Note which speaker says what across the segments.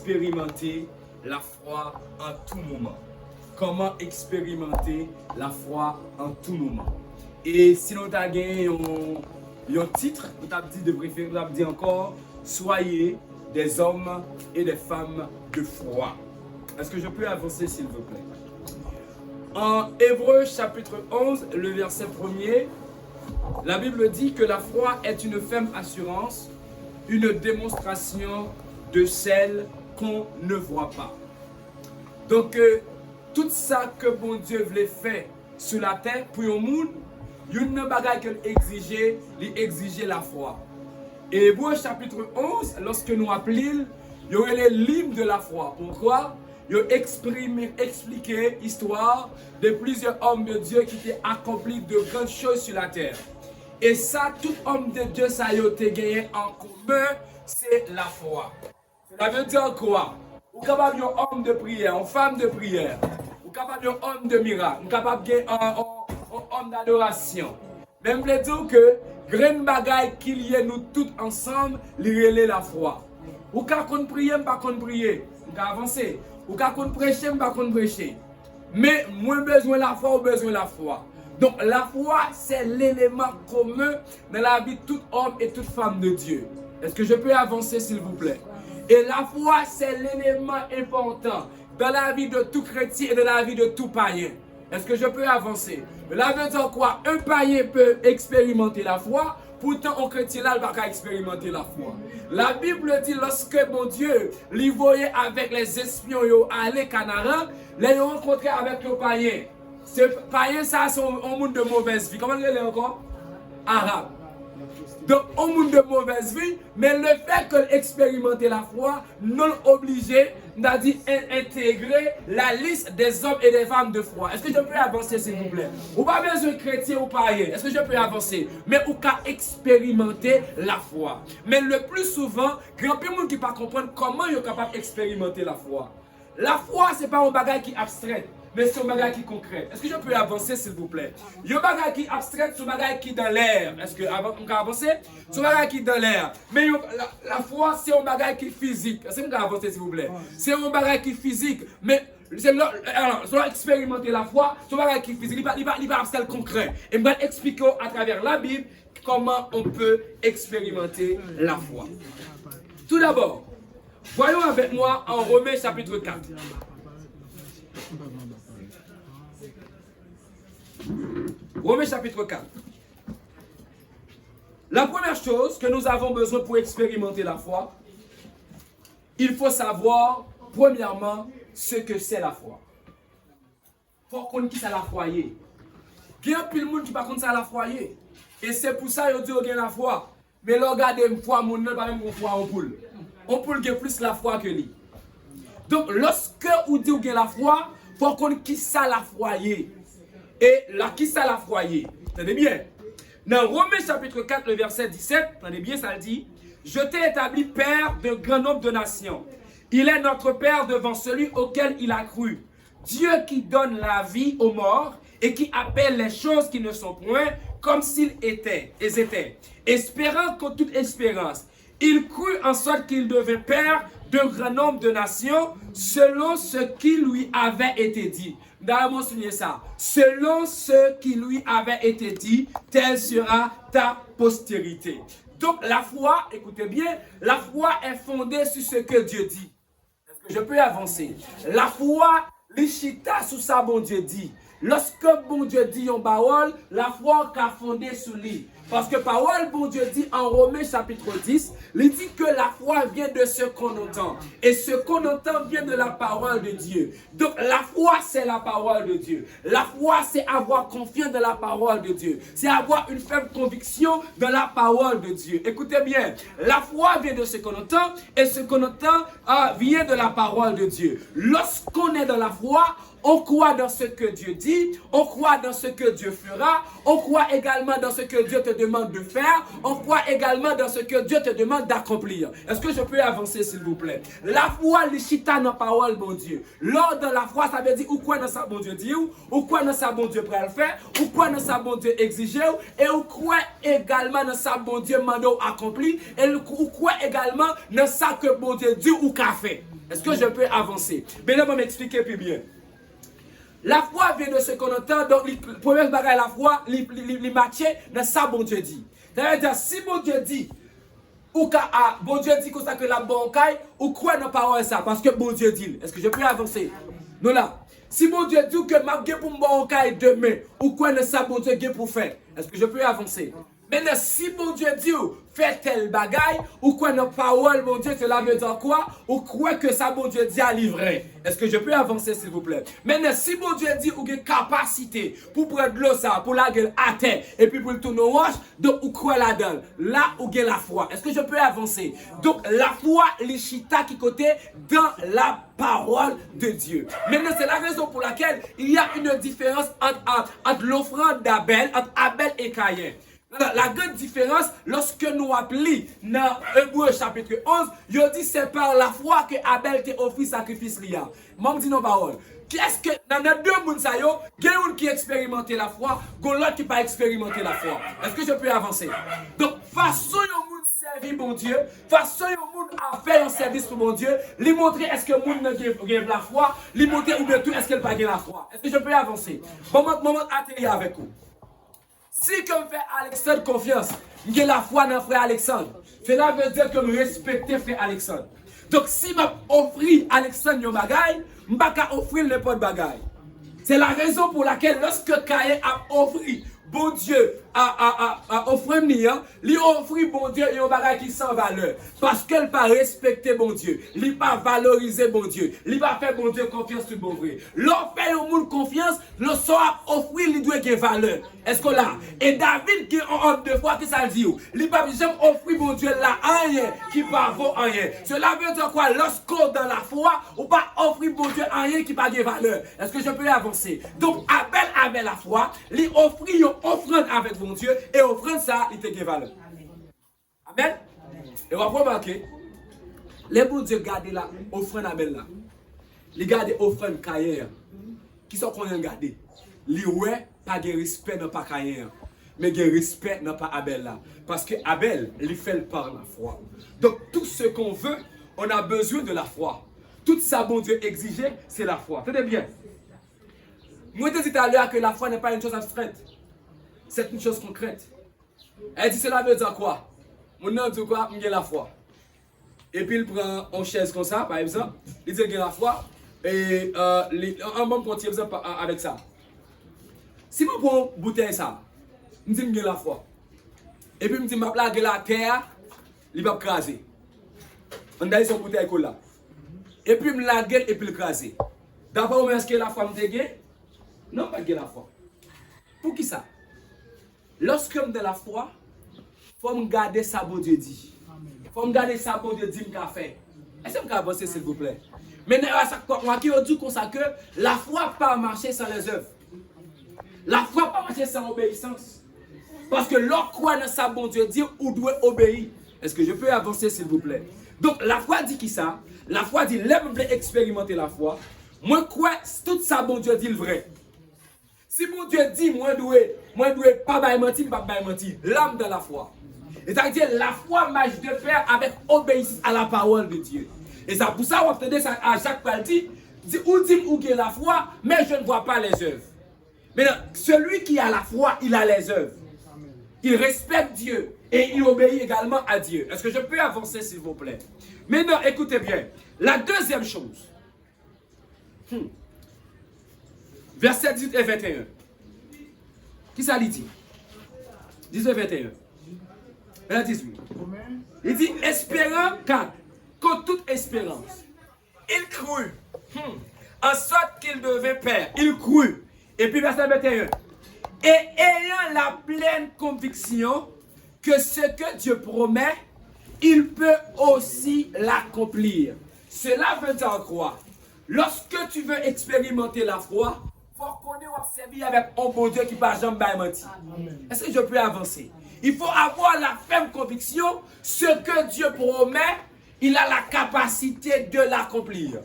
Speaker 1: expérimenter la foi en tout moment. Comment expérimenter la foi en tout moment. Et si nous avons gagné un titre, nous avons dit de préférer, nous avons dit encore, soyez des hommes et des femmes de foi. Est-ce que je peux avancer s'il vous plaît? En Hébreux chapitre 11, le verset 1er, la Bible dit que la foi est une ferme assurance, une démonstration de celle qu'on ne voit pas. Donc, tout ça que bon Dieu voulait faire sur la terre pour le monde, il y a une bagaille qu'il exigeait la foi. Et Hébreux chapitre 11, lorsque nous appelons, il y aurait les l'hymne de la foi. Pourquoi? Il a expliqué l'histoire de plusieurs hommes de Dieu qui ont accompli de grandes choses sur la terre. Et ça, tout homme de Dieu, ça a été gagné en commun, c'est la foi. Ça veut dire quoi? Ou capable d'un homme de prière, une femme de prière, ou capable d'un homme de miracle, ou capable d'un homme d'adoration. Même je veux dire que grande bagaille qu'il y ait nous tous ensemble, lier la foi. Ou quand on prie, pas qu'on prie, ou quand avancer, ou quand on prêche, pas qu'on prêche. Mais moins besoin de la foi, ou besoin de la foi. Donc la foi, c'est l'élément commun dans la vie de tout homme et toute femme de Dieu. Est-ce que je peux avancer s'il vous plaît? Et la foi, c'est l'élément important dans la vie de tout chrétien et dans la vie de tout païen. Est-ce que je peux avancer? Là veut dire quoi? Un païen peut expérimenter la foi, pourtant un chrétien là, il ne va pas expérimenter la foi. La Bible dit lorsque mon Dieu l'y voyait avec les espions aller Canaan, les rencontré avec le païen. Ce païen, ça, c'est un monde de mauvaise vie. Comment il est encore? Arabe. Donc, un monde de mauvaise vie, mais le fait que expérimenter la foi, non obligé d'intégrer la liste des hommes et des femmes de foi. Est-ce que je peux avancer, s'il vous plaît? Ou pas besoin de chrétien ou païen. Est-ce que je peux avancer? Mais ou qu'à expérimenter la foi. Mais le plus souvent, grand peu de monde qui ne peut pas comprendre comment ils sont capables d'expérimenter la foi. La foi, ce n'est pas un bagage qui est abstrait. Mais c'est un bagage qui est concret. Est-ce que je peux avancer s'il vous plaît? Il y a un bagage qui est abstrait, c'est un bagage qui est dans l'air. Est-ce que on peut avancer? C'est un bagage qui est dans l'air. Mais la foi, c'est un bagage qui est physique. Est-ce que on peut avancer s'il vous plaît? C'est un bagage qui est physique. Mais alors, expérimenter la foi, c'est un bagage qui est physique. Il va abstrait concret. Et je vais expliquer à travers la Bible comment on peut expérimenter la foi. Tout d'abord, voyons avec moi en Romains chapitre 4. Romains chapitre 4. La première chose que nous avons besoin pour expérimenter la foi, il faut savoir, premièrement, ce que c'est la foi. Il faut qu'on qui ça la foi. Il y a un peu de monde qui ne connaît pas la foi. Et c'est pour ça qu'on dit qu'on a la foi. Mais regardez une foi, mon nom, pas même une foi en poule. On poule a plus la foi que lui. Donc, lorsque on dit qu'on a la foi, il faut qu'on qui ça la foi. Et là, qui ça la foi? Tenez bien. Dans Romains chapitre 4, le verset 17, tenez bien, ça dit: je t'ai établi père d'un grand nombre de nations. Il est notre père devant celui auquel il a cru. Dieu qui donne la vie aux morts et qui appelle les choses qui ne sont point comme s'ils étaient. Espérant qu'en toute espérance, il crut en sorte qu'il devint père d'un grand nombre de nations selon ce qui lui avait été dit. D'ailleurs, souligner ça. Selon ce qui lui avait été dit, telle sera ta postérité. Donc, la foi, écoutez bien, la foi est fondée sur ce que Dieu dit. Est-ce que je peux avancer? La foi, l'ishita sous ça, bon Dieu dit. Lorsque bon Dieu dit en parole, la foi qu'a fondée sur lui. Parce que parole, bon Dieu dit en Romains chapitre 10, il dit que la foi vient de ce qu'on entend. Et ce qu'on entend vient de la parole de Dieu. Donc la foi, c'est la parole de Dieu. La foi, c'est avoir confiance dans la parole de Dieu. C'est avoir une ferme conviction dans la parole de Dieu. Écoutez bien, la foi vient de ce qu'on entend et ce qu'on entend vient de la parole de Dieu. Lorsqu'on est dans la foi, on croit dans ce que Dieu dit, on croit dans ce que Dieu fera, on croit également dans ce que Dieu te demande de faire, on croit également dans ce que Dieu te demande d'accomplir. Est-ce que je peux avancer s'il vous plaît? La foi, l'ishita dans la parole, bon Dieu. Lors de la foi, ça veut dire ou quoi dans ça, bon Dieu dit, ou quoi dans ça, bon Dieu prêt à le faire, ou quoi dans ça, bon Dieu exiger, et ou quoi également dans ça, bon Dieu mande accompli, et ou quoi également dans ça que bon Dieu dit ou qu'a fait. Est-ce que je peux avancer? Maintenant, on va m'expliquer plus bien. La foi vient de ce qu'on entend. Donc, le premier bagage, la foi, les matières, dans ça, bon Dieu dit. C'est-à-dire, si bon Dieu dit, ou bon Dieu dit que la bonne caille, ou quoi dans parole ça? Parce que bon Dieu dit. Est-ce que je peux avancer? Non, là. Si bon Dieu dit que ma gueule pour mon caille demain, ou quoi dans ça, bon Dieu dit pour faire? Est-ce que je peux avancer? Maintenant, si bon Dieu dit, fais tel bagaille, ou quoi dans parole, bon Dieu, cela veut dire quoi? Ou quoi que ça, bon Dieu dit à livrer? Est-ce que je peux avancer, s'il vous plaît? Maintenant, si bon Dieu dit, ou une capacité pour prendre l'eau, ça, pour la gueule à terre, et puis pour le tourner au roche, donc, ou quoi là-dedans? Là, ou bien la foi. Est-ce que je peux avancer? Donc, la foi, les chita qui côté dans la parole de Dieu. Maintenant, c'est la raison pour laquelle il y a une différence entre l'offrande d'Abel, entre Abel et Caïn. La grande différence, lorsque nous appelons dans Hébreu chapitre 11, il dit c'est par la foi que Abel t'a offert sacrifice. Moi, je dis non, parole. Qu'est-ce que, dans les deux mondes, il y a un qui expérimente la foi, et l'autre qui n'a pas expérimenté la foi. Est-ce que je peux avancer? Donc, façon dont monde servir mon Dieu, façon dont monde a fait un service pour mon Dieu, lui montrer est-ce que le monde a la foi, lui montrer ou bien tout est-ce qu'elle n'a pas la foi. Est-ce que je peux avancer? Moment atterrir avec vous. Si je fais Alexandre confiance, j'ai la foi dans frère Alexandre. Cela veut dire que je respecte frère Alexandre. Donc si je offre Alexandre un bagaille, je ne peux pas offrir n'importe bagaille. C'est la raison pour laquelle lorsque Caïn a offert bon Dieu a offert lui offre bon Dieu et un bagage qui sans valeur. Parce qu'elle n'a pas respecté bon Dieu. Il n'a pas valorisé bon Dieu. Il n'a pas fait bon Dieu confiance tout bon vrai. L'on fait au monde confiance, le soir offrir il doit avoir valeur. Est-ce que là? Et David qui en deux fois que ça dit, il n'a pas jamais offrir bon Dieu là rien qui pas vaut rien. Cela veut dire quoi? Lorsqu'on dans la foi, on pas offrir bon Dieu rien qui pas de valeur. Est-ce que je peux avancer? Donc Abel avait la foi, il offrit une offrande avec bon Dieu et offrande ça, il te gagne valeur. Amen. Et on va remarquer, les bon Dieu gardent la offrande Abel là. Ils gardent offrande Caïn. Qui sont qu'on a gardé? Li ouais pas de respect dans pas Caïn. Mais de respect dans pas Abel là. Parce que Abel, il fait par la foi. Donc tout ce qu'on veut, on a besoin de la foi. Tout ça bon Dieu exigeait, c'est la foi. Tenez bien. Moi je te dis tout à l'heure que la foi n'est pas une chose abstraite. C'est une chose concrète. Elle dit cela veut dire quoi? Mon nom dit quoi? Il a la foi. Et puis il prend une chaise comme ça, par exemple. Il dit qu'il a la foi. Et on va continuer exemple avec ça. Si je prends une bouteille ça, je dis qu'il a la foi. Et puis je dis que je plaque la terre, il va craser. On a son bouteille là. Et puis je la gueule et puis le craser. D'abord, est-ce que la foi me dégaine? Non, pas de la foi. Pour qui ça? Lorsque je suis dans la foi, il faut me garder ça, bon Dieu dit. Il faut me garder ça, bon Dieu dit, je fait. Est-ce que vous pouvez avancer, s'il vous plaît? Mais moi qui dis comme ça que la foi ne peut pas marcher sans les œuvres. La foi ne peut pas marcher sans obéissance. Parce que l'on croit dans ça, bon Dieu dit, ou doit obéir. Est-ce que je peux avancer, s'il vous plaît? Donc, la foi dit qui ça? La foi dit, l'aime expérimenter la foi. Moi, quoi, tout ça, bon Dieu dit le vrai. Si mon Dieu dit, moi, je dois pas mentir, pas mentir. L'âme de la foi. C'est-à-dire, la foi marche de pair avec obéissance à la parole de Dieu. Et c'est pour ça, on entend ça à chaque partie, ou qui a la foi, mais je ne vois pas les œuvres. Maintenant, celui qui a la foi, il a les œuvres. Il respecte Dieu et il obéit également à Dieu. Est-ce que je peux avancer, s'il vous plaît? Maintenant, écoutez bien. La deuxième chose. Verset 18 et 21. Qui ça lui dit? 18 et 21. Verset 18. Il dit, espérant car, contre toute espérance, il crut, en sorte qu'il devait perdre. Il crut. Et puis verset 21. Et ayant la pleine conviction que ce que Dieu promet, il peut aussi l'accomplir. Cela veut dire quoi? Lorsque tu veux expérimenter la foi, il faut qu'on ait observé avec un bon Dieu qui ne va jamais mentir. Est-ce que je peux avancer? Il faut avoir la ferme conviction, ce que Dieu promet, il a la capacité de l'accomplir.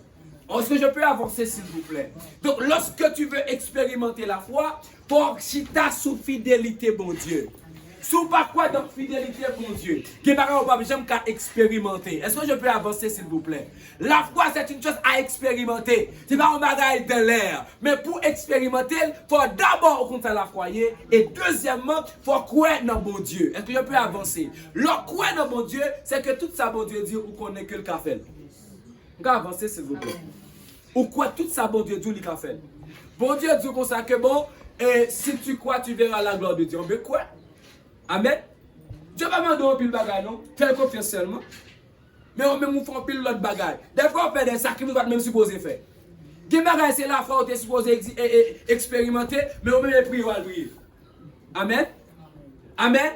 Speaker 1: Est-ce que je peux avancer, s'il vous plaît? Donc, lorsque tu veux expérimenter la foi, pour chita sous fidélité, bon Dieu. Si vous pas quoi dans fidélité pour Dieu, qui n'est pas j'aime qu'à expérimenter. Est-ce que je peux avancer, s'il vous plaît? La foi, c'est une chose à expérimenter. C'est pas un bagage de l'air. Mais pour expérimenter, il faut d'abord au contraire la foi. Et deuxièmement, il faut croire dans mon Dieu. Est-ce que je peux avancer? Le croire dans mon Dieu, c'est que tout ça, mon Dieu dit, ou qu'on est que le café. On va avancer, s'il vous plaît. Ou quoi, tout ça, bon Dieu dit, le café. Bon Dieu dit comme ça que bon, et si tu crois, tu verras la gloire de Dieu. Mais quoi? Amen. Dieu va m'en donner un pile bagage, non? Fais confiance seulement. Mais on même fait un pile l'autre bagage. Des fois, on fait des sacrifices qu'on même supposé faire. Des bagages, c'est la foi, on est supposé expérimenter, mais on même prier ou à prier. Amen. Amen.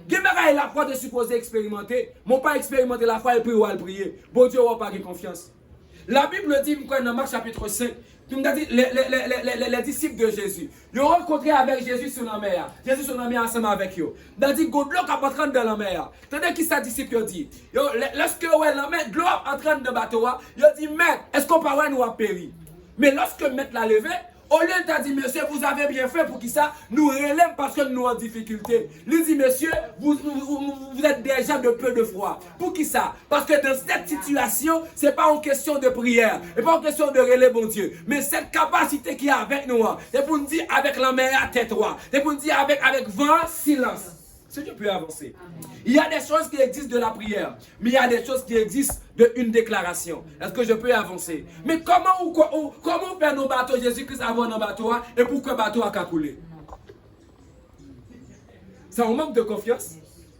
Speaker 1: Des bagages, la foi, on est supposé expérimenter, mais on pas expérimenter la foi et prier ou à prier. Bon Dieu, on va pas confiance. La Bible dit, dans Marc chapitre 5, les disciples de Jésus, ils ont rencontré avec Jésus sur la mer. Jésus sur la mer ensemble avec eux. Ils ont dit, God, l'eau qui entraîne dans la mer. Tandis que sa disciple dit, lorsque la mer, l'eau entraîne dans le bateau, ils ont dit, maître, est-ce qu'on peut nous périr? Mais lorsque maître l'a levé, au lieu de dire, monsieur, vous avez bien fait pour qui ça nous relève parce que nous en difficulté. Il dit, monsieur, vous êtes déjà de peu de foi. Pour qui ça? Parce que dans cette situation, ce n'est pas une question de prière, ce n'est pas une question de relève, bon Dieu. Mais cette capacité qui est avec nous, c'est pour nous dire avec la mer, tais-toi. C'est pour nous dire avec vent, silence. Si je peux avancer. Il y a des choses qui existent de la prière, mais il y a des choses qui existent d'une déclaration. Est-ce que je peux avancer? Mais comment faire nos bateaux, Jésus-Christ avoir nos bateaux, et pourquoi le bateau a coulé? C'est un manque de confiance?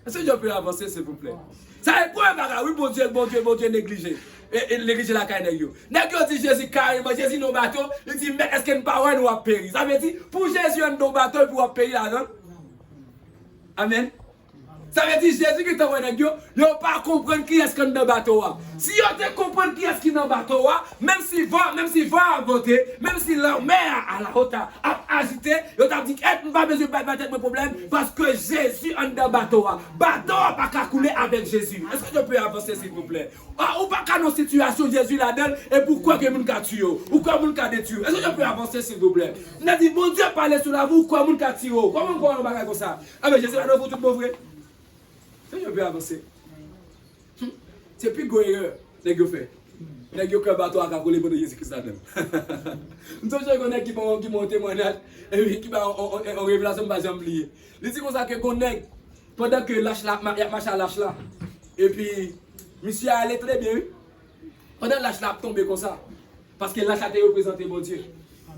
Speaker 1: Est-ce que je peux avancer, s'il vous plaît? Ça est pour un bagage, oui, bon Dieu, négligé. Et négliger la caille de Dieu. N'est-ce que dit Jésus carrément, Jésus nos bateaux, il dit, mais est-ce qu'il n'y a pas nous à périr? Ça veut dire, pour Jésus, nos bateaux, il pourra périr là-dedans? Amen. Ça veut dire Jésus qui est en train de dire, ils n'ont pas comprendre qui est-ce qui est dans le bateau. Si ils ont compris qui est-ce qui est dans le bateau, même s'ils vont à voter, même si leur mère à la haute a agité, ils ont dit, on va besoin de battre mes problèmes parce que Jésus est dans le bateau. Bateau n'a pas couler avec Jésus. Est-ce que je peux avancer, s'il vous plaît? Ou pas qu'à nos situations, Jésus là-dedans, et pourquoi que nous avons tué? Pourquoi nous avons détruit? Est-ce que je peux avancer, s'il vous plaît? On a dit, bon Dieu, parlez sur la vous, pourquoi nous avons tué? Comment on va comme ça? Ah, mais Jésus là-dedans, vous tout bon vrai? Est-ce que je peux avancer? C'est plus goyeux, les gars fait. Les gars qui ont bateau à capoler pour Jésus-Christ là-dedans. Nous sommes gens qui m'ont témoignage, et puis qui ont révélation, je ne vais pas oublier. Ils disent comme ça que pendant que lâche là, lâche là, et puis, monsieur allait très bien, pendant lâche là, tombé comme ça. Parce que lâche là, t'es représenté, mon Dieu.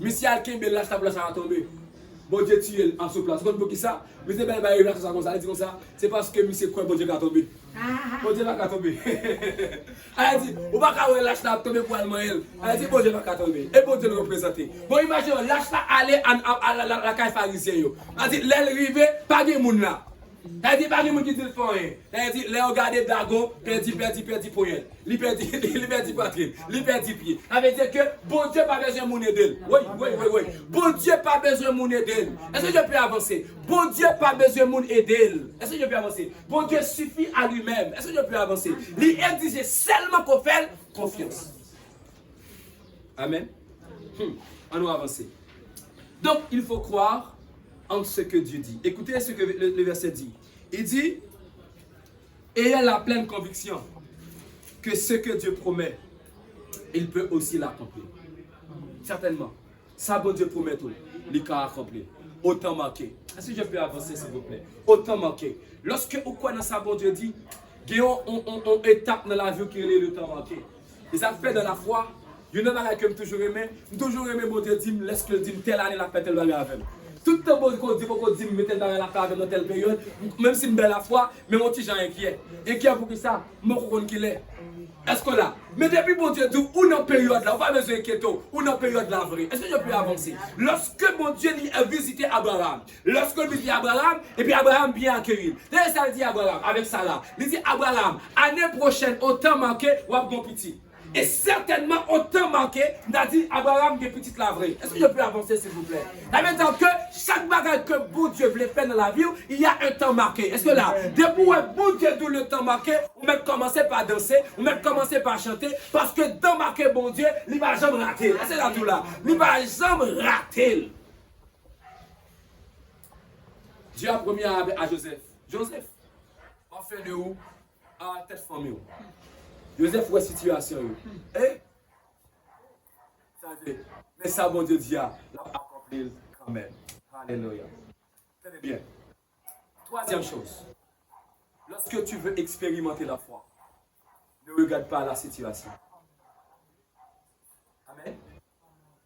Speaker 1: Monsieur allait lâche là, a tombé. Bon Dieu tue en sous place. Pour qui ça? Monsieur ben il va comme ça, il dit comme ça. C'est parce que monsieur croit bon Dieu va tomber. Bon Dieu va tomber. Elle dit, on va pas lâche là tomber pour allemand elle. Elle dit bon Dieu va tomber. Et bon Dieu le représenter. Bon imagine lâche là aller à la caille pharisien yo. Elle dit l'aile rivé pas de monde là. Elle dit pas de monde qui dit le fond. Elle dit les regarder dragon, perdu poignet. Li perdu poitrine, li perdu pied. Ça veut dire que bon Dieu pas besoin de mon aider. Oui. Bon Dieu pas besoin de mon aider. Est-ce que je peux avancer? Bon Dieu pas besoin de mon aider. Est-ce que je peux avancer? Bon Dieu suffit à lui-même. Est-ce que je peux avancer? Il exige seulement qu'on fasse confiance. Amen. On va avancer. Donc il faut croire en ce que Dieu dit. Écoutez ce que le verset dit. Il dit, ayez la pleine conviction que ce que Dieu promet, il peut aussi l'accomplir. Certainement. Ça, bon Dieu promet tout. Il peut accomplir. Autant marqué. Est-ce que je peux avancer, s'il vous plaît? Autant marqué. Lorsque vous croyez dans ça, bon Dieu dit, il y a une étape dans la vie qui est le temps marqué. Les affaires de la foi, il y a une chose que je toujours aimé, bon Dieu dit, laisse que dire telle année la fête, elle va aller avec. Tout le temps, qu'on dit, mettez dans la cave dans telle période, même si je suis la foi, mais mon petit gens inquiet. Inquiet pour qui ça? Moi, je connais qu'il est. Est-ce que là? Mais depuis mon Dieu dit, ou dans période là, on va besoin d'inquiéter, ou dans période là vrai. Est-ce que je peux avancer? Lorsque mon Dieu a visité Abraham, lorsque il visite Abraham, et puis Abraham bien accueilli. D'ailleurs, ça dit Abraham, avec ça là. Il dit Abraham, année prochaine, autant manqué, ou à bon petit. Et certainement, autant manqué, n'a dit Abraham qui est petit la vraie. Est-ce que je peux avancer, s'il vous plaît? En même temps que chaque bagage que bon Dieu voulait faire dans la vie, il y a un temps marqué. Est-ce que là, depuis où bon Dieu doit le temps marqué, on même commencer par danser, on même commencer par chanter, parce que dans marqué bon Dieu, il ne va jamais rater. Est-ce que là tout là? Il ne va jamais rater. Dieu a promis à Joseph. Joseph, en fait de où? À tête famille. Joseph, où est la situation? Eh? Mais ça, bon Dieu dit, l'a accompli quand même. Alléluia. Tenez bien. Troisième chose. Lorsque tu veux expérimenter la foi, ne regarde pas la situation. Amen.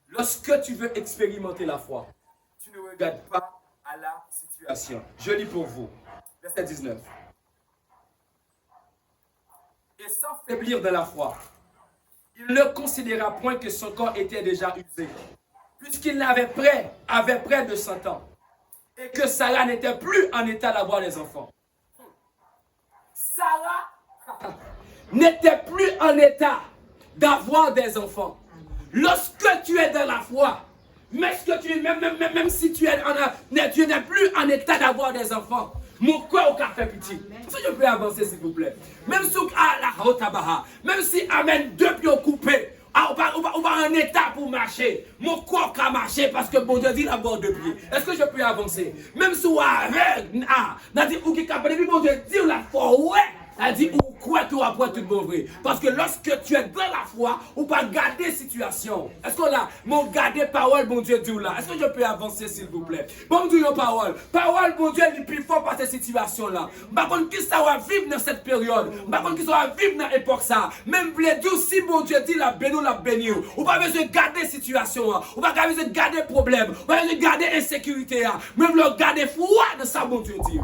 Speaker 1: Lorsque tu veux expérimenter la foi, tu ne regardes pas à la situation. Je lis pour vous. Verset 19. Et sans faiblir de la foi, il ne considéra point que son corps était déjà usé, puisqu'il avait près de 100 ans, et que Sarah n'était plus en état d'avoir des enfants. Sarah n'était plus en état d'avoir des enfants. Lorsque tu es dans la foi, même si tu n'es plus en état d'avoir des enfants, mon corps au café petit. Si je peux avancer, s'il vous plaît. Même si même si amen 2 pieds coupés, on va en état pour marcher. Mon corps va marcher parce que bon Dieu dit d'avoir 2 pieds. Est-ce que je peux avancer? Même si on a dit ou qui capable, bon Dieu dit la foi, ouais. Elle dit, ou quoi que après tout bon vrai. Parce que lorsque tu es dans la foi, ou pas garder situation. Est-ce qu'on a mon garder parole, bon Dieu, dit là? Est-ce que je peux avancer, s'il vous plaît? Bon Dieu, parole. Parole, bon Dieu, est plus fort par cette situation là. Par contre, qui ça va vivre dans cette période? Par contre, qui ça va vivre dans l'époque ça? Même les Dieu, si bon Dieu dit la béni, ou pas besoin de garder situation, ou pas besoin de garder problème, ou pas besoin de garder insécurité, même le garder foi de ça, bon Dieu dit.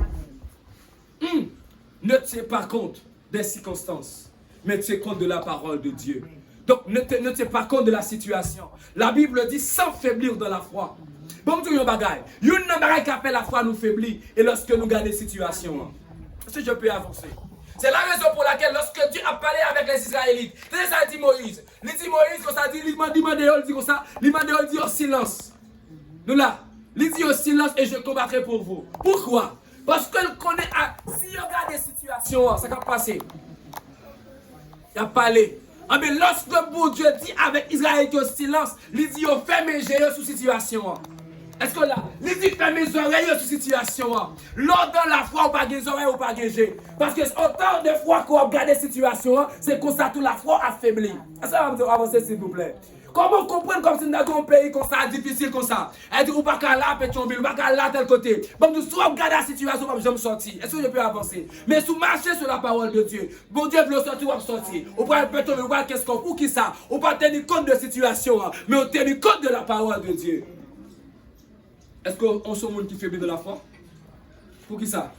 Speaker 1: Ne tiens pas compte des circonstances, mais tiens compte de la parole de Dieu. Donc, ne tiens pas compte de la situation. La Bible dit sans faiblir de la foi. Bon, tu yon bagay. Yon nan bagay qui appelle la foi nous faiblir et lorsque nous gardons la situation. Si je peux avancer. C'est la raison pour laquelle lorsque Dieu a parlé avec les Israélites, c'est ça dit Moïse. Il dit Moïse, comme ça dit, il dit comme ça, il dit au silence. Nous là, il dit au silence et je combattrai pour vous. Pourquoi? Parce qu'elle connaît, si on regarde les situations, ça va passer. Il a parlé. Mais lorsque bon Dieu dit avec Israël au silence, il dit ferme mes yeux sous situation. Est-ce que là, il dit ferme mes oreilles sous situation. Lors dans la foi, on pas les oreilles ou pas les parce que autant de fois qu'on regarde les situations, c'est comme ça toute la foi affaiblie. Est-ce que ça va avancer s'il vous plaît? Comment comprendre comme si nous avons un pays comme ça, difficile comme ça? Elle dit, ou pas qu'à là, Pétionville, ou pas qu'à là, tel côté. Bon, nous sommes regardés la situation, comme je me sortir. Est-ce que je peux avancer? Mais si vous marchez sur la parole de Dieu, bon Dieu veut sortir, ou sortir. Ou pas Pétionville, ou pas qu'est-ce qu'on pour qui ça? Ou pas tenir compte de la situation, mais on tenir compte de la parole de Dieu. Est-ce qu'on sont monde qui faiblit de la foi? Pour qui ça?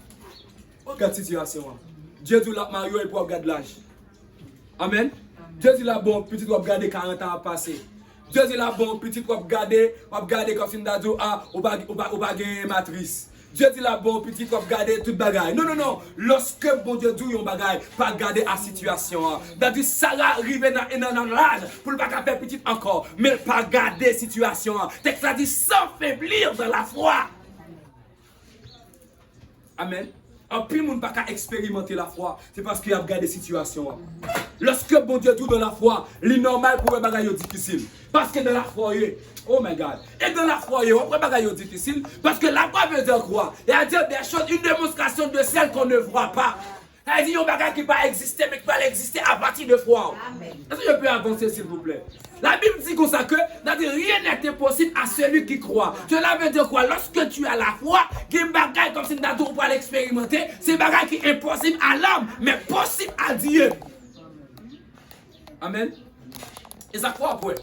Speaker 1: Regarde la situation. Dieu dit, la Mario est pour regarder l'âge. Amen. Dieu dit la bon, petit doit regarder 40 ans à passer. Dieu dit la bon, petit doit regarder comme si nous avons une matrice. Dieu dit la bon, petit doit regarder toute bagaille. Non. Lorsque bon Dieu dit une bagaille, pas regarder la situation. C'est-à-dire Sarah arrive dans l'âge pour ne pas faire petit encore, mais pas regarder la situation. Texte a dit sans faiblir de la foi. Amen. En plus, on ne peut pas expérimenter la foi, c'est parce qu'il y a regardé la situation. Lorsque bon Dieu dit dans la foi, c'est normal pour les bagailles difficiles. Parce que dans la foi, oh my God, et dans la foi, on peut bagailles difficiles. Parce que la foi veut dire quoi? Il y a dire des choses, une démonstration de celles qu'on ne voit pas. Elle dit, il y a un bagage qui va exister, mais qui va exister à partir de foi. Est-ce que je peux avancer, s'il vous plaît? La Bible dit comme ça que rien n'est impossible à celui qui croit. Cela veut dire quoi? Lorsque tu as la foi, il y a un bagage comme si tu pour l'expérimenter, c'est un bagage qui est impossible à l'homme, mais possible à Dieu. Amen. Et ça quoi après?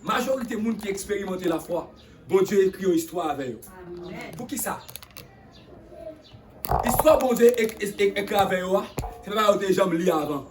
Speaker 1: Majorité des gens qui expérimentent la foi, bon Dieu écrit une histoire avec eux. Pour qui ça? Histoire bon Dieu écrit avec eux, c'est pas que déjà me lire avant.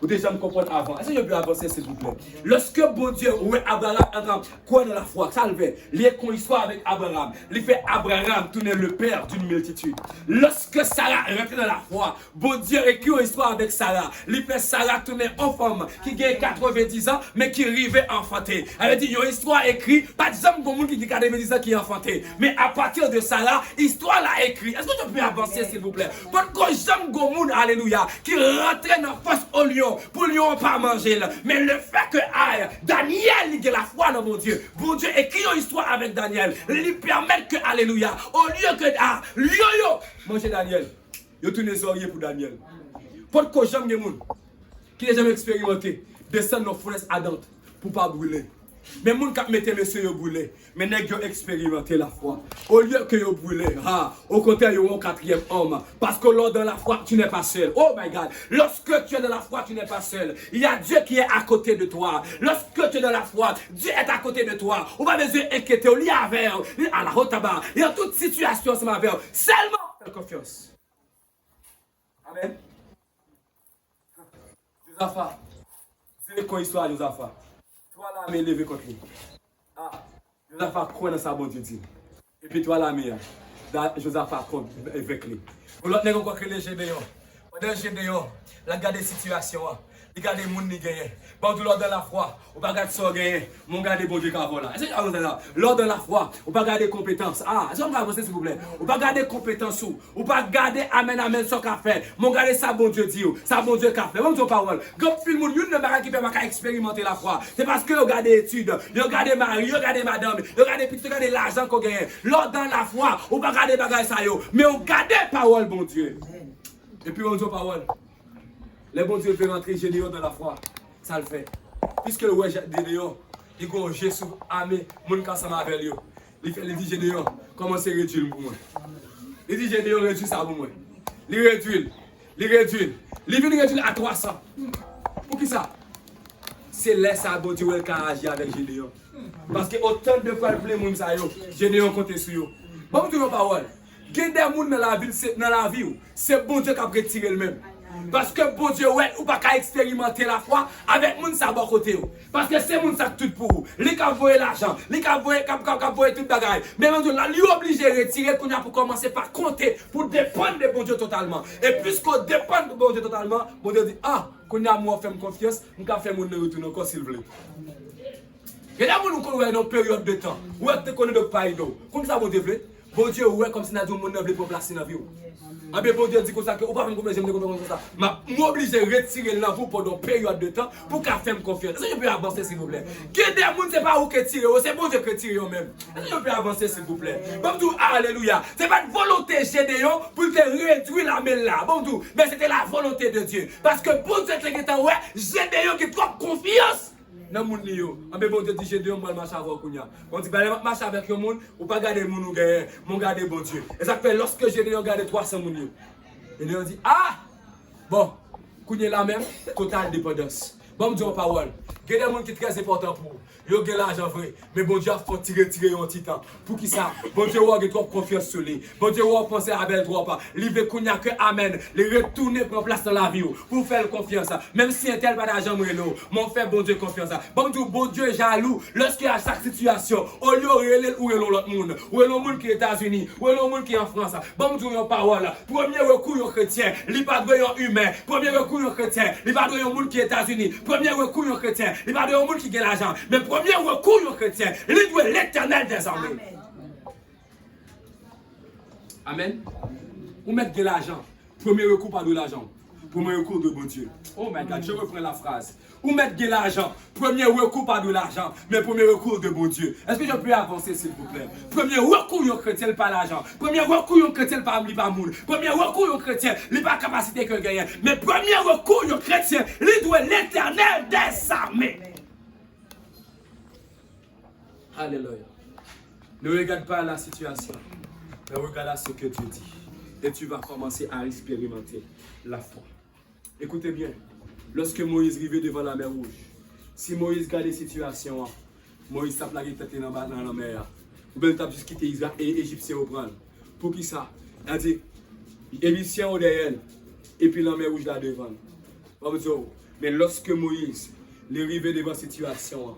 Speaker 1: Ou déjà me comprendre avant. Est-ce que je peux avancer, s'il vous plaît? Lorsque bon Dieu, ouais, Abraham, quoi dans la foi? Ça le fait. Il y a une histoire avec Abraham. Il fait Abraham tourner le père d'une multitude. Lorsque Sarah rentre dans la foi, bon Dieu écrit une histoire avec Sarah. Il fait Sarah tourner en femme qui gagne 90 ans, mais qui arrive à enfanter. Elle dit, il y a une histoire écrite, pas de gens qui dit 90 ans qui est enfanté. Mais à partir de Sarah, l'histoire l'a écrit. Est-ce que je peux avancer, s'il vous plaît? Parce que j'aime Gomoun, alléluia, qui rentre dans la face au lion. Pour lui on pas manger là. Mais le fait que Daniel il a la foi dans mon Dieu. Bon Dieu écrit une histoire avec Daniel. Lui permettre que alléluia. Au lieu que manger Daniel. Ils ont tourné les oreilles pour Daniel. Pas de quoi jamais de monde qui n'a jamais expérimenté descendre dans la fournaise ardente pour ne pas brûler. Mais les gens qui mettent monsieur brûlé, mais ils ont expérimenté la foi. Au lieu que vous brûlez, au contraire, ils ont un quatrième homme. Parce que lors de la foi, tu n'es pas seul. Oh my God. Lorsque tu es dans la foi, tu n'es pas seul. Il y a Dieu qui est à côté de toi. Lorsque tu es dans la foi, Dieu est à côté de toi. On va les yeux inquiétés, on lit avec, à la rotaba. Et en toute situation, c'est ma verre. Seulement, fais confiance. Amen. Josaphat. C'est quoi l'histoire de Josaphat? Toi là, mais levé contre lui. Josaphat croit dans sa bonne Dieu. Et puis toi là, mais Josaphat croit avec lui. Pour l'autre, on va créer les Gédéons. Pendant les Gédéons, la garde des situations. Regarde les gens qui gagnent. Pendant lors de la foi, on va regarder ça gagner. On va regarder bon Dieu qui a volé. Est-ce que vous là? Lors de la foi, on va regarder compétences. Est-ce que vous avancer s'il vous plaît? On va regarder compétences. On va regarder amen amen ce qu'a fait. On va regarder ça bon Dieu dit. Ça bon Dieu qu'a fait. Bon Dieu parole. Quand film moun yon ne va qui peut pas expérimenter la foi. C'est parce que vous regardez études, vous regardez mari, vous regardez madame, vous regardez puis vous regardez l'argent qu'on gagne. Lors de la foi, on va regarder bagaille ça yo. Mais on regarde parole bon Dieu. Et puis on dit parole. Les bons Dieu fait rentrer Gédéon dans la foi. Ça le fait. Puisque le roi Gédéon, il a Jésus armé, mon ensemble avec lui. Il dit Gédéon, comment c'est réduire pour moi? Il dit Gédéon, réduire ça pour moi. Il réduit. Il vient réduire à 300. Pour qui ça? C'est là ça, bon Dieu, qui a agi avec Gédéon. Parce que autant de fois, les gens, Gédéon compte sur eux. Bon Dieu, parole. Il y a des gens dans la vie, c'est bon Dieu qui a retiré le même. Parce que bon Dieu, ouais, ou pas qu'à expérimenter la foi avec moun sa bon côté. Parce que c'est moun sa tout pour vous. Li ka voye l'argent, li ka voye tout bagaille. Mais bon Dieu, là, lui obligé de retirer pour commencer par compter, pour dépendre de bon Dieu totalement. Et puisqu'on dépend de bon Dieu totalement, bon Dieu dit, qu'on a moi fait confiance, on va faire mon retour encore s'il vous plaît. Il y a des gens qui ont une période de temps, où est-ce qu'on est de paille d'eau. Comme ça, bon Dieu, bon Dieu, ouais, comme si nous avons un pour placer dans la vie. Ah bien, bon Dieu dit comme ça, que vous ne pouvez pas me comme ça. Je suis obligé de retirer l'envoi pendant une période de temps pour qu'elle fasse confiance. Est-ce que je peux avancer s'il vous plaît? Que des gens ne savent pas où tirer, c'est bon Dieu qui tire eux-mêmes. Est-ce que je peux avancer s'il vous plaît? Bon Dieu, alléluia. Ce n'est pas une volonté Gédéon pour te réduire la main là. Bon Dieu, mais c'était la volonté de Dieu. Parce que bon Dieu qui est en ouais, Gédéon qui a trop confiance. Dans mon lieu, mais bon Dieu dit Gédéon moi marcher avec Kounia. On dit bah marcher avec le monde ou pas garder mon gagner, mon garder bon Dieu. Et ça fait lorsque Gédéon garde 300 moun yo. Gédéon dit bon, Kounia la même totale dépendance. Bon Dieu en parole. Il y a des gens qui sont très importants pour vous. Ils ont l'argent vrai. Mais bon Dieu a fait tirer un petit temps. Pour qui ça? Bon Dieu a trop confiance sur lui. Bon Dieu a pensé à Abel trop pas. Il veut qu'on a que Amen. Les retourner pour place dans la vie. Pour faire confiance. Même si un tel pas d'argent, mon fait bon Dieu confiance. Bon Dieu est jaloux. Lorsqu'il y a chaque situation, au lieu de l'autre monde. Ou l'autre monde qui est aux États-Unis. Ou l'autre monde qui est en France. Bon Dieu en parole. Premier recours aux chrétiens. Il n'est pas de humain. Premier recours aux chrétiens. Il n'est pas de monde qui est aux États-Unis. Premier recours aux chrétiens. Il n'est pas de monde qui gagne l'argent. Mais premier recours aux chrétiens, il doit l'éternel des armées. Amen. Vous mettez de l'argent. Premier recours, pas de l'argent. Premier recours de bon Dieu. Oh my God, je reprends la phrase. Vous mettez de l'argent. Premier recours, pas de l'argent. Mais premier recours de bon Dieu. Est-ce que je peux avancer, s'il vous plaît? Premier recours aux chrétiens, pas l'argent. Premier recours aux chrétiens, pas moun. Premier recours aux chrétiens, il pas capacité que gagner. Mais premier recours aux chrétiens, il doit l'éternel des armées. Alléluia. Ne regarde pas la situation, mais regarde ce que Dieu dit. Et tu vas commencer à expérimenter la foi. Écoutez bien, lorsque Moïse arrivait devant la mer Rouge, si Moïse regardait la situation, Moïse tape la tête dans la mer. Ou bien il tape juste quitter Israël et Égyptien au prendre. Pour qui ça? Il a dit, Égyptien au derrière, et puis la mer Rouge là devant. Mais lorsque Moïse arrivait devant la situation,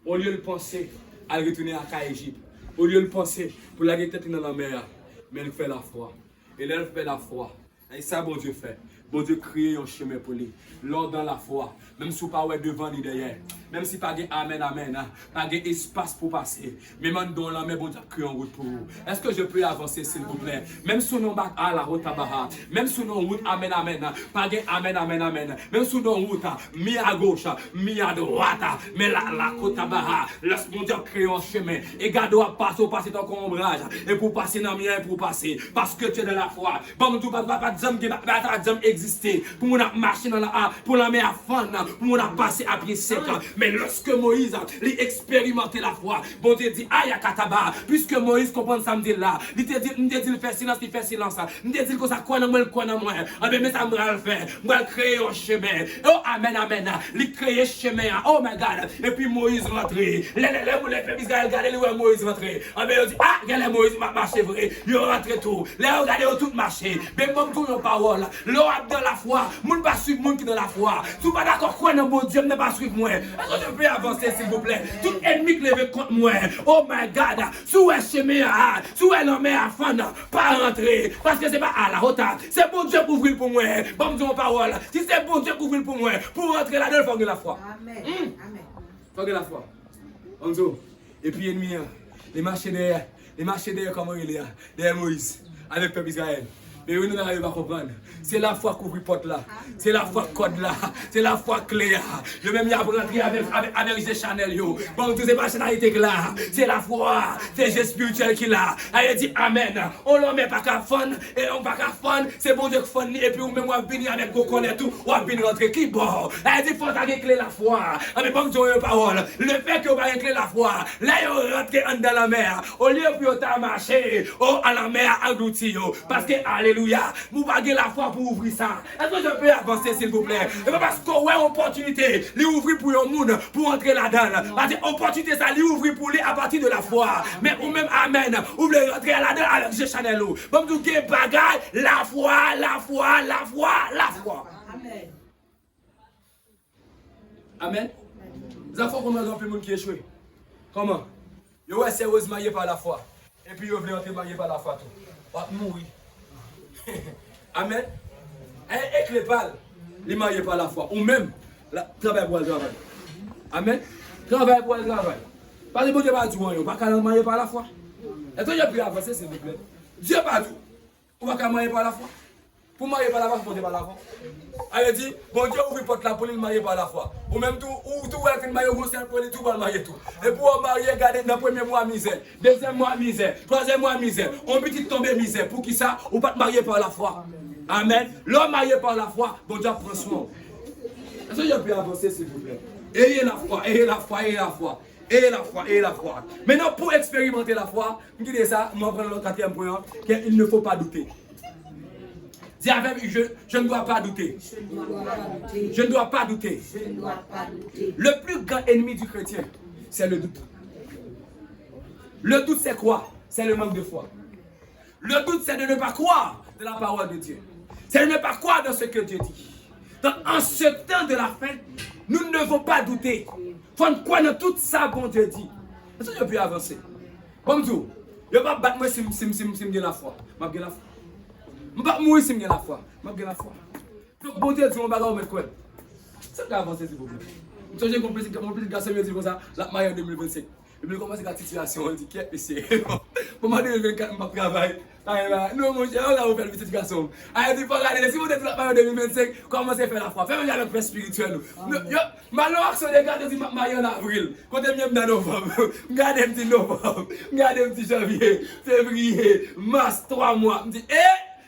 Speaker 1: au lieu de penser à retourner à Égypte, au lieu de penser pour la tête dans la mer, mais elle fait la foi. Et là, elle fait la foi. Et ça, bon Dieu fait. bon Dieu crée un chemin pour lui. Lors dans la foi, même si vous pas devant ni derrière, même si pas de amen, amen, pas de espace pour passer, même en dans la main, bon Dieu crée en route pour vous. Est-ce que je peux avancer s'il vous plaît? Même si nous sommes à la route à Baha, même si nous route amen, amen, pas de amen, amen, amen, même si nous route mi à gauche, mi à droite, mais la côte à Baha, laisse mon Dieu créer un chemin. Et garde à passer ton ombrage, et pour passer dans le mien, pour passer, parce que tu es de la foi. Bon, tout pas de exister, pour mon marcher dans la pour la mer à fond, pour mon passer à pied sec. Mais lorsque Moïse a expérimenté la foi, bon Dieu dit, aïe, kataba, puisque Moïse comprend ça, me dit là, il te dit, il fait silence, il te dit que ça, quoi, non, moi, mais ça me va le faire, moi, créer un chemin. Oh, amen, amen, il crée un chemin, oh my God, et puis Moïse rentre, les peuple Israël, regardez où Moïse rentre, il dit, ah, regardez Moïse, marché vrai, il rentre tout, là, regardez tout marché, mais même tout nos paroles, l'eau dans la foi, moun pas suivre moun qui dans la foi, si vous pas d'accord, quoi, non, bon Dieu, ne pas suivre moi, est-ce que je peux avancer, s'il vous plaît, tout ennemi qui lève contre moi, oh my God, si vous êtes chemin, si vous êtes en mer à fond, pas rentrer, parce que c'est pas à la hauteur, c'est bon Dieu pour ouvrir pour moi, bon Dieu, mon parole, si c'est bon Dieu pour ouvrir pour moi, pour rentrer là-dedans, il faut que la foi. Amen. Amen. Faut que la foi. Onzo. Et puis ennemi, les marchés derrière comment il est, derrière Moïse, avec le peuple Israël. Mais oui, nous n'arrivons pas à comprendre. C'est la foi qu'ouvre porte là. C'est la foi code là. C'est la foi clé là. Je même y a rentré avec des Chanel yo. Bon, tout c'est pas nationalité là. C'est la foi. C'est Jésus spirituel qui là. Elle dit Amen. On l'en met pas qu'à fun. Et on pas qu'à fun. C'est bon Dieu qui fun. Et puis on même va venir avec go connaître tout. On va venir rentrer qui bon. Elle dit faut t'avoir clé la foi. Mais bon Dieu une parole. Le fait que vous pas clé la foi. Là vous rentrez dans la mer. Au lieu pour ta marcher. Oh à la mer englouti yo. Parce que alléluia. Vous pas la foi pour ouvrir ça. Est-ce que je peux avancer s'il vous plaît? Et parce qu'on a une opportunité, lui ouvrir pour un monde, pour entrer là-dedans. Parce que l'opportunité, ça lui ouvrir pour lui à partir de la foi. Mais ou même Amen, ouvrez rentrer là-dedans avec G Chanel. Bon, tout est bagaille, la foi. Amen. Amen. Vous avez fait combien de monde qui échoué? Comment? Vous êtes sérieusement marié par la foi. Et puis vous voulez entrer marié par la foi. Vous allez mourir. Amen. Et les pâles, les mariés par la foi. Ou même, travail pour le travail. Amen. Travail pour le travail. Parce que Dieu va dire, pas qu'à marier par la foi. Est-ce que je peux avancer, s'il vous plaît? Dieu va dire, on va qu'à marier par la foi. Pour marier par la foi, pour marier par la foi. Elle dit, bon Dieu ouvre porte là pour le marier par la foi. Ou même tout, ou tout, elle fait marier au sein pour tout, pour le marier tout. Et pour marier, regardez dans le premier mois misère, deuxième mois misère, troisième mois misère, on petit tomber misère. Pour qui ça? Ou pas te marier par la foi. Amen. L'homme marié par la foi, bon Dieu prend soin. Est-ce que je peux avancer, s'il vous plaît? Ayez la foi, ayez la foi, ayez la foi. Et la foi, et la foi. Maintenant, pour expérimenter la foi, je dis ça, je vais prendre le quatrième point, qu'il ne faut pas douter. Dis avec, je ne dois pas douter. Je ne dois pas douter. Le plus grand ennemi du chrétien, c'est le doute. Le doute, c'est quoi? C'est le manque de foi. Le doute, c'est de ne pas croire de la parole de Dieu. C'est de ne pas croire dans ce que Dieu dit. Donc, en ce temps de la fin, nous ne devons pas douter. Il faut croire dans tout ça, bon Dieu dit. Est-ce que je peux avancer? Comme tout, je ne vais pas battre moi si je la foi. Je vais la foi. Je ne vais pas mourir si je la foi. Je vais la foi. Donc, bon Dieu dit, on va mettre quoi? C'est ça avancer, s'il vous plaît. Je suis mon petit garçon me dit comme ça, la maille en 2025. Et puis, comment c'est la situation? On dit, qu'est-ce que c'est? Pour moi, 2024, je travaille. Non, mon cher, on va faire le petit garçon. Il dit, regardez, si vous êtes là en 2025, commencez à faire la foi. Faites-le avec le spirituel. Malheureusement, si vous regardez, je maille en avril. Quand je viens en novembre, regardez un petit novembre, regardez un petit janvier, février, mars, 3 mois. Je dis,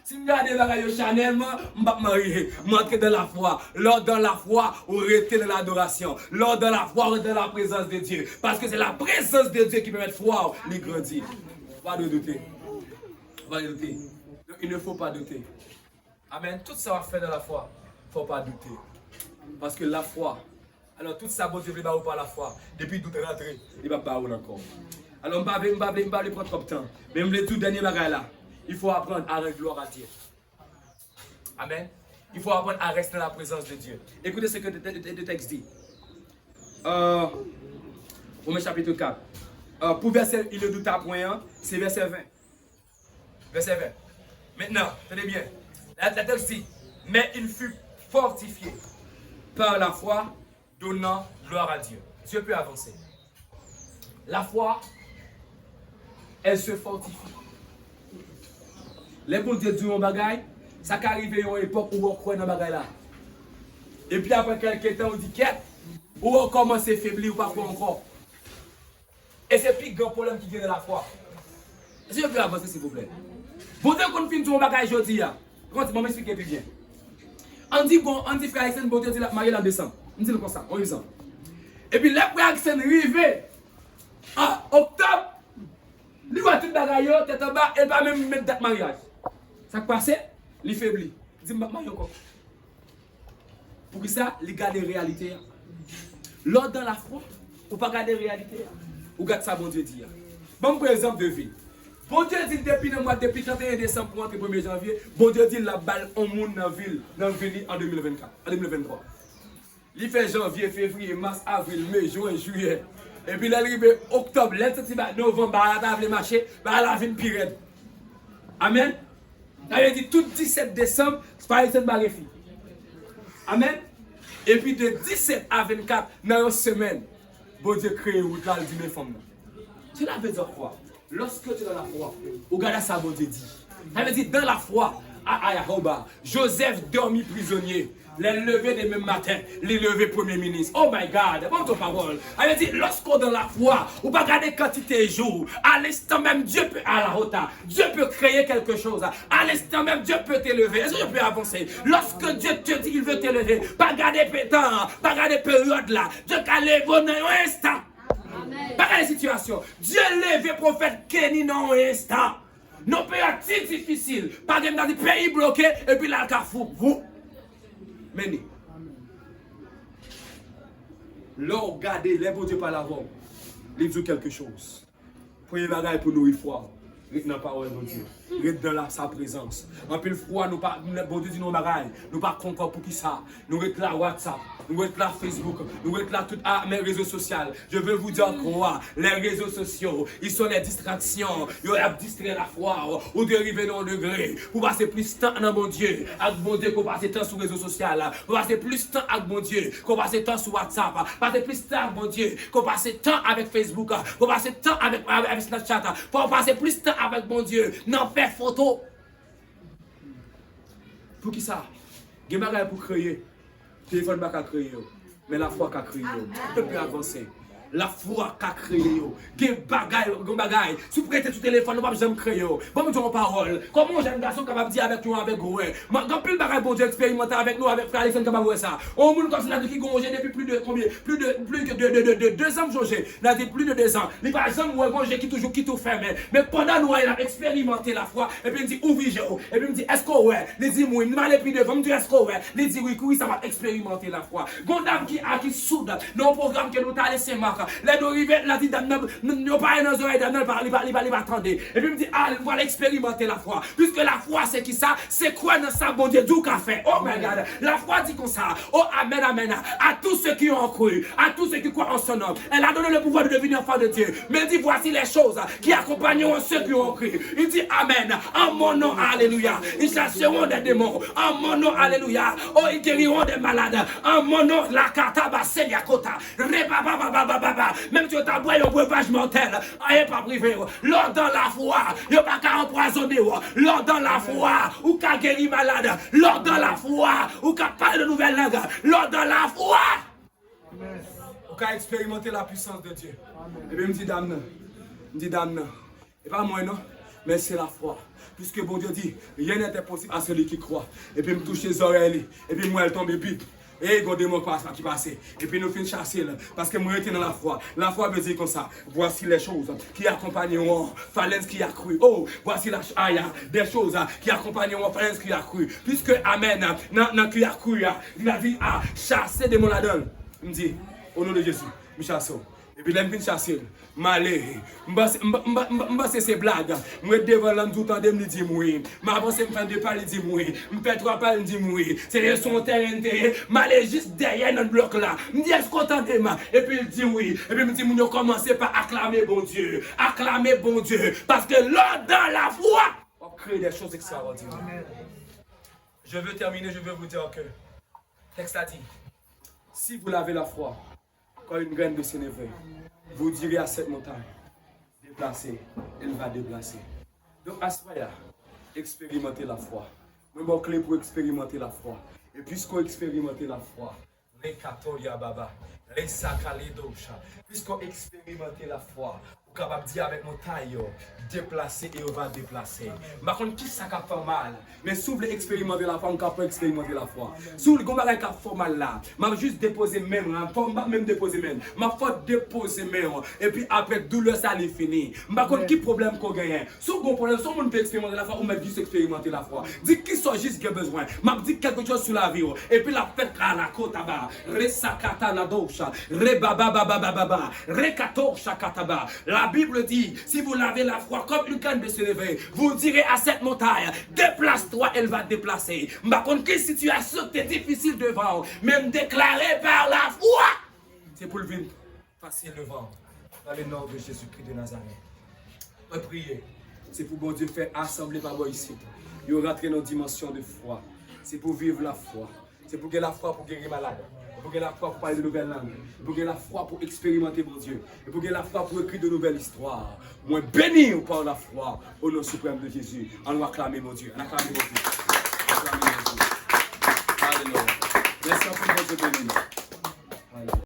Speaker 1: si je regarde la Chanel, je vais me marier, m'entrer dans la foi. Lors dans la foi, on reste dans l'adoration. Lors dans la foi, on reste dans la présence de Dieu. Parce que c'est la présence de Dieu qui peut mettre foi, les grandir. Pas de douter. Pas de douter. Donc, il ne faut pas douter. Amen. Tout ça va faire dans la foi. Il ne faut pas douter. Parce que la foi, alors tout ça, bon Dieu, il va pas la foi. Depuis tout est rentré, il va pas encore. Alors, je ne vais pas prendre trop de temps. Mais je vais tout dernier bagage là. Il faut apprendre à rendre gloire à Dieu. Amen. Il faut apprendre à rester dans la présence de Dieu. Écoutez ce que le texte dit. Romains chapitre 4. Pour verset, il ne doute à point, c'est verset 20. Verset 20. Maintenant, tenez bien. La texte dit, mais il fut fortifié par la foi, donnant gloire à Dieu. Dieu peut avancer. La foi, elle se fortifie. Les bons Dieu disent un bagaille, ça qui arrive à une époque où on croit dans bagaille là. Et puis après quelques temps, on dit qu'est-ce où on commence à faiblir ou pas croire encore. Et c'est le plus grand problème qui vient de la foi. Est-ce que je peux avancer s'il vous plaît? Bon Dieu qu'on finit sur un bagaille aujourd'hui, quand je m'explique plus bien. On dit bon, on dit frère Alexandre, bon Dieu dit la mariée en décembre. On dit comme ça, on dit ça. Et puis les frères Alexandre arrivent en octobre, lui voit tout le bagaille, tête en bas, et pas même mettre date mariage. Ça qui passe, il faiblit. Il dit, mariage encore. Pour que ça, il garde la réalité. Lors dans la foi, ou pas garder la réalité. Ou garde ça, bon Dieu dit. Bon, par exemple, de vie. Bon Dieu dit depuis le mois, depuis 31 décembre pour entrer 1er janvier, bon Dieu dit la balle en monde dans la ville en 2024, en 2023. Il fait janvier, février, mars, avril, mai, juin, juillet. Et puis, il arrive octobre, novembre, il a marché, il a vu une pire. Amen. Il a dit tout 17 décembre, c'est pas une barrefi. Amen. Et puis de 17 à 24, dans une semaine, bon Dieu crée une route là, il dit mes femmes. Tu l'as besoin de quoi? Lorsque tu es dans la foi, regarde ça, bon Dieu dit. Ça veut dire dans la foi, à Ayahoba, Joseph dormit prisonnier. Les levés des mêmes matins, les levés premier ministre. Oh my God, bon ton parole. Ça veut dire, lorsqu'on est dans la foi, on va regarder quantité de jours. À l'instant même, Dieu peut, à la hauteur, Dieu peut créer quelque chose. À l'instant même, Dieu peut t'élever. Est-ce que je peux avancer? Lorsque Dieu te dit qu'il veut t'élever, pas garder pétant, pas garder période là. Dieu t'a levé dans un instant. Pas garder situation. Dieu levé prophète Kenny dans un instant. Nos pays difficiles, pas dans des pays bloqués, et puis là, il faut vous. Mais là, regardez, les bons Dieu par l'avant, ils disent quelque chose. Premier bagage pour nous, il faut. Reste dans la parole de Dieu. Reste dans sa présence. En plus, fois, nous pas, bon Dieu dit nos bagages. Nous pas content pour qui ça. Nous restons là WhatsApp. Nous restons là Facebook. Nous restons là toutes mes réseaux sociaux. Je veux vous dire quoi? Les réseaux sociaux, ils sont les distractions. Ils ont distrait la foi. Ou dériver dans le degré. Pour passer plus de temps dans mon Dieu. Avec mon Dieu, qu'on passe temps sur les réseaux sociaux. Pour passer plus de temps avec mon Dieu. Qu'on passe temps sur WhatsApp. Passer plus de temps avec mon Dieu. Qu'on passe temps avec Facebook. Qu'on passe temps avec Snapchat. Pour passer plus de temps avec mon Dieu. Non, faire photo. Pour qui ça? Il y a des choses pour créer. Le téléphone n'a pas créé. Mais la foi qui a créé. Tu peux avancer. La foi qui a créé. Il y a des bagailles. Si vous prêtez tout téléphone, vous ne pouvez pas créer. Bon, nous avons parole. Comment j'ai un garçon capable de dire avec nous, avec vous? Quand plus de bagailles bon Dieu expérimenter avec nous, avec frère Alexandre, capable de ça. On monde comme ça qui gonge depuis plus de combien? Plus de 2 ans, José. N'a dit plus de 2 ans. Les par exemple, moi, gonge qui toujours qui tout ferme. Mais pendant nous, il a expérimenté la foi. Et puis il me dit, ouvre les yeux. Et puis il me dit, est-ce qu'on ouais? Il dit, moi, il m'a allé plus devant. Il me dit, est-ce qu'on ouais? Il dit, oui, ça va expérimenter la foi. Gondam qui soude. Dans le programme que nous t'as laissé marquer. Les deux rivets, la dit, nous pas dans les oreilles, il va attendre. Et puis il me dit, ah, voilà expérimenter la foi. Puisque la foi, c'est qui ça? C'est quoi dans ça, bon Dieu, d'où qu'a fait? Oh my God. La foi dit comme ça. Oh, amen, amen. À tous ceux qui ont cru, à tous ceux qui croient en son nom. Elle a donné le pouvoir de devenir enfant de Dieu. Mais il dit, voici les choses qui accompagneront ceux qui ont cru. Il dit, amen. En mon nom, alléluia. Ils chasseront des démons. En mon nom, alléluia. Oh, ils guériront des malades. En mon nom, la kataba seliakota. Rebabababababa. Même si tu as boit un breuvage mortel, rien pas privé. Lors dans la foi, il n'y a pas qu'à empoisonner. Lors dans la foi, ou qu'à guérir malade. Lors dans la foi, ou qu'à parler de nouvelles langues. Lors dans la foi, ou qu'à expérimenter la puissance de Dieu. Et puis, il me dit, dame, et pas moi, non, mais c'est la foi. Puisque bon Dieu dit, rien n'est impossible à celui qui croit. Et puis, il me touche les oreilles, et puis moi, elle tombe et bip. Et il y a des mots qui passent. Et puis nous finissons chasser. Parce que moi, j'étais dans la foi. La foi veut dire comme ça. Voici les choses qui accompagneront Phalène qui a cru. Oh, voici des choses qui accompagneront Phalène qui a cru. Puisque, amen, dans qui a cru, il a dit, chasser des mots là-dedans. Il me dit, au nom de Jésus, je chasse. Et puis, là, je viens chasser. Malé, c'est ces blagues. Moi, devant l'homme tout le temps, je me dis oui. Je avance, je me fais 2 pas, je dis oui. Je me fais 3 pas, je dis oui. C'est son terrain. Malé, juste derrière notre bloc là. Je me dis, est-ce qu'on t'entend? Et puis, il dit oui. Et puis, il me dit, nous commencer par acclamer bon Dieu. Acclamer bon Dieu. Parce que là, dans la foi, on crée des choses extraordinaires. Je veux terminer, je veux vous dire que, le texte a dit, si vous l'avez la foi, comme une graine de sénévé, vous direz à cette montagne, déplacer, elle va déplacer. Donc à ce moment-là, expérimentez la foi. Nous avons clé pour expérimenter la foi. Et puisqu'on expérimente la foi, les katolia baba, les sakaleidosha, puisqu'on expérimente la foi, on est capable de dire avec mon taille, déplacer et on va déplacer. Par contre, qui ça fait mal? Mais si vous voulez expérimenter la foi, on est capable d'expérimenter la foi. Si vous voulez qui fait mal là, je vais juste déposer même, même déposer même, je vais déposer même, et puis après douleur ça est fini. Par contre, qui problème qu'on gagne? Si vous avez problème, si vous peut expérimenter la foi, on met juste expérimenter la foi. Dites qui soit juste qui a besoin. Je dis quelque chose sur la vie, et puis la fête à la côte là-bas. Resakata nadosha, rebaba baba baba, rekatosha kataba. La Bible dit, si vous l'avez la foi comme une canne de se lever, vous direz à cette montagne, déplace-toi, elle va déplacer. Par contre, quelle situation est difficile devant, même déclarée par la foi, c'est pour le vivre facile devant, dans le nom de Jésus-Christ de Nazareth. On prier, c'est pour bon Dieu faire assembler par moi ici. Il rentrer dans une dimension de foi. C'est pour vivre la foi. C'est pour que la foi pour guérir malade. Pour que la foi pour parler de nouvelles langues. Pour que la foi pour expérimenter mon Dieu. Et pour que la foi pour écrire de nouvelles histoires. Moi béni par la foi au nom suprême de Jésus. On va acclamer mon Dieu. On acclame mon Dieu. Acclamer mon Dieu. Alléluia. Merci encore pour votre béni.